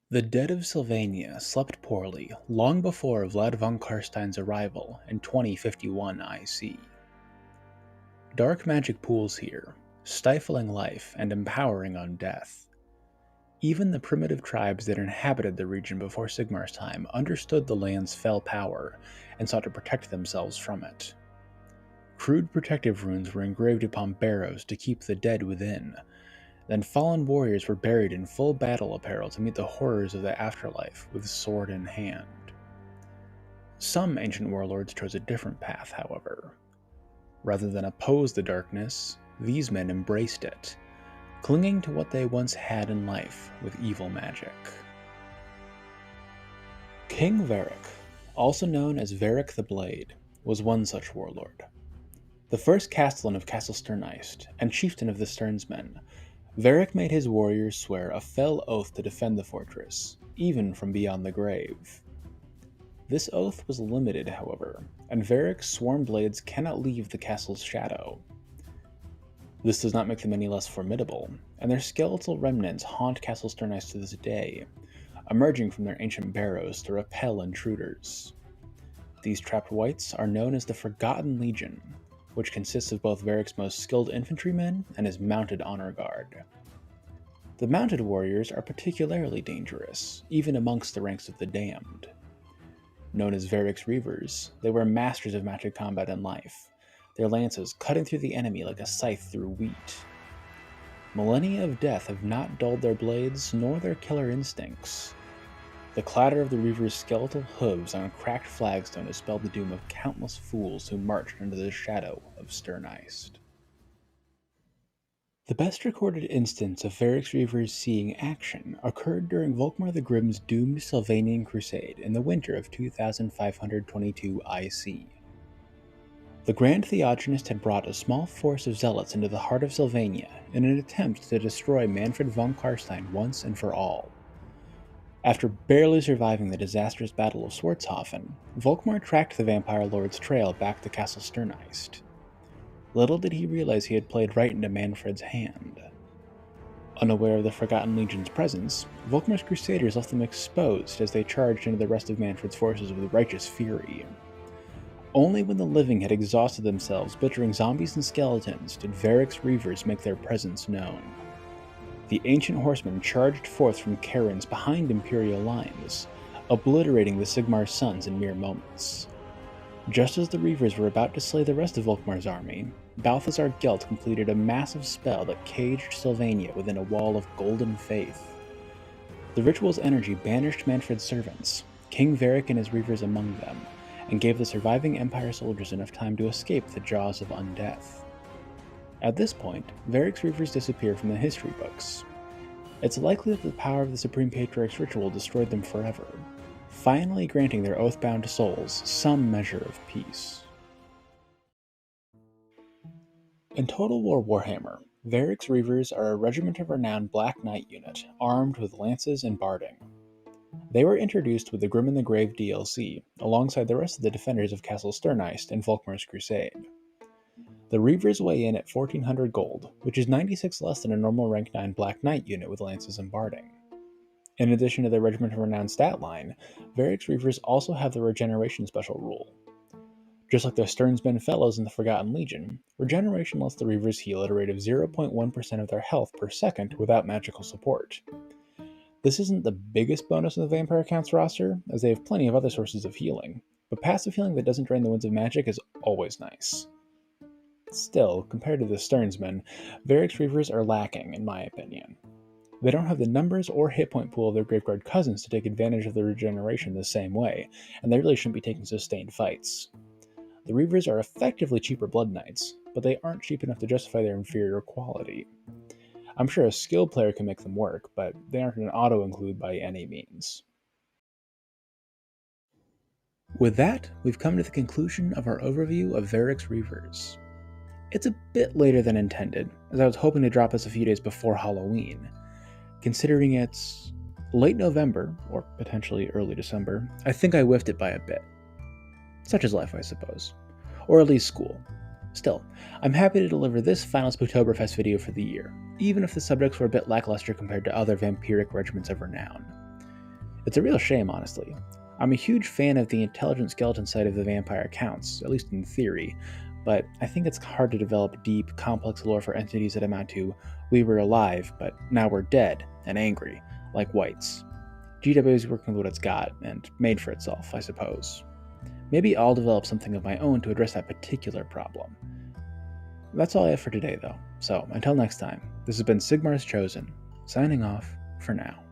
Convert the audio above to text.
The dead of Sylvania slept poorly long before Vlad von Karstein's arrival in 2051 IC. Dark magic pools here, stifling life and empowering on death. Even the primitive tribes that inhabited the region before Sigmar's time understood the land's fell power and sought to protect themselves from it. Crude protective runes were engraved upon barrows to keep the dead within. Then fallen warriors were buried in full battle apparel to meet the horrors of the afterlife with sword in hand. Some ancient warlords chose a different path, however. Rather than oppose the darkness, these men embraced it, clinging to what they once had in life with evil magic. King Verek, also known as Verek the Blade, was one such warlord. The first castellan of Castle Sterneist, and chieftain of the Sternsmen, Verek made his warriors swear a fell oath to defend the fortress, even from beyond the grave. This oath was limited, however, and Verek's sworn blades cannot leave the castle's shadow. This does not make them any less formidable, and their skeletal remnants haunt Castle Sterneist to this day, emerging from their ancient barrows to repel intruders. These trapped wights are known as the Forgotten Legion, which consists of both Verek's most skilled infantrymen and his mounted honor guard. The mounted warriors are particularly dangerous, even amongst the ranks of the damned. Known as Verek's Reavers, they were masters of magic combat and life, their lances cutting through the enemy like a scythe through wheat. Millennia of death have not dulled their blades nor their killer instincts. The clatter of the Reaver's skeletal hooves on a cracked flagstone has spelled the doom of countless fools who marched under the shadow of Sterneist. The best recorded instance of Verek's Reavers seeing action occurred during Volkmar the Grim's doomed Sylvanian crusade in the winter of 2522 IC. The Grand Theogonist had brought a small force of zealots into the heart of Sylvania in an attempt to destroy Manfred von Karstein once and for all. After barely surviving the disastrous Battle of Swartzhofen, Volkmar tracked the Vampire Lord's trail back to Castle Sterneist. Little did he realize he had played right into Manfred's hand. Unaware of the Forgotten Legion's presence, Volkmar's Crusaders left them exposed as they charged into the rest of Manfred's forces with righteous fury. Only when the living had exhausted themselves butchering zombies and skeletons did Verek's Reavers make their presence known. The ancient horsemen charged forth from cairns behind Imperial lines, obliterating the Sigmar's sons in mere moments. Just as the Reavers were about to slay the rest of Volkmar's army, Balthazar Gelt completed a massive spell that caged Sylvania within a wall of golden faith. The ritual's energy banished Manfred's servants, King Verek and his Reavers among them, and gave the surviving Empire soldiers enough time to escape the jaws of undeath. At this point, Verek's Reavers disappeared from the history books. It's likely that the power of the Supreme Patriarch's ritual destroyed them forever, finally granting their oath-bound souls some measure of peace. In Total War Warhammer, Verek's Reavers are a Regiment of Renown Black Knight unit armed with lances and barding. They were introduced with the Grim in the Grave DLC, alongside the rest of the defenders of Castle Sterneist and Volkmar's Crusade. The Reavers weigh in at 1400 gold, which is 96 less than a normal rank 9 Black Knight unit with lances and barding. In addition to their Regiment of Renown stat line, Verek's Reavers also have the Regeneration special rule. Just like their Sternsmen fellows in the Forgotten Legion, Regeneration lets the Reavers heal at a rate of 0.1% of their health per second without magical support. This isn't the biggest bonus in the Vampire Counts roster, as they have plenty of other sources of healing, but passive healing that doesn't drain the winds of magic is always nice. Still, compared to the Sternsmen, Verek's Reavers are lacking, in my opinion. They don't have the numbers or hit point pool of their Graveguard cousins to take advantage of the regeneration the same way, and they really shouldn't be taking sustained fights. The Reavers are effectively cheaper Blood Knights, but they aren't cheap enough to justify their inferior quality. I'm sure a skilled player can make them work, but they aren't an auto-include by any means. With that, we've come to the conclusion of our overview of Verek's Reavers. It's a bit later than intended, as I was hoping to drop this a few days before Halloween. Considering it's late November, or potentially early December, I think I whiffed it by a bit. Such is life, I suppose. Or at least school. Still, I'm happy to deliver this final Spooktoberfest video for the year, even if the subjects were a bit lackluster compared to other vampiric Regiments of Renown. It's a real shame, honestly. I'm a huge fan of the intelligent skeleton side of the vampire accounts, at least in theory, but I think it's hard to develop deep, complex lore for entities that amount to we were alive, but now we're dead and angry, like whites. GW is working with what it's got, and made for itself, I suppose. Maybe I'll develop something of my own to address that particular problem. That's all I have for today, though, so until next time, this has been Sigmar's Chosen, signing off for now.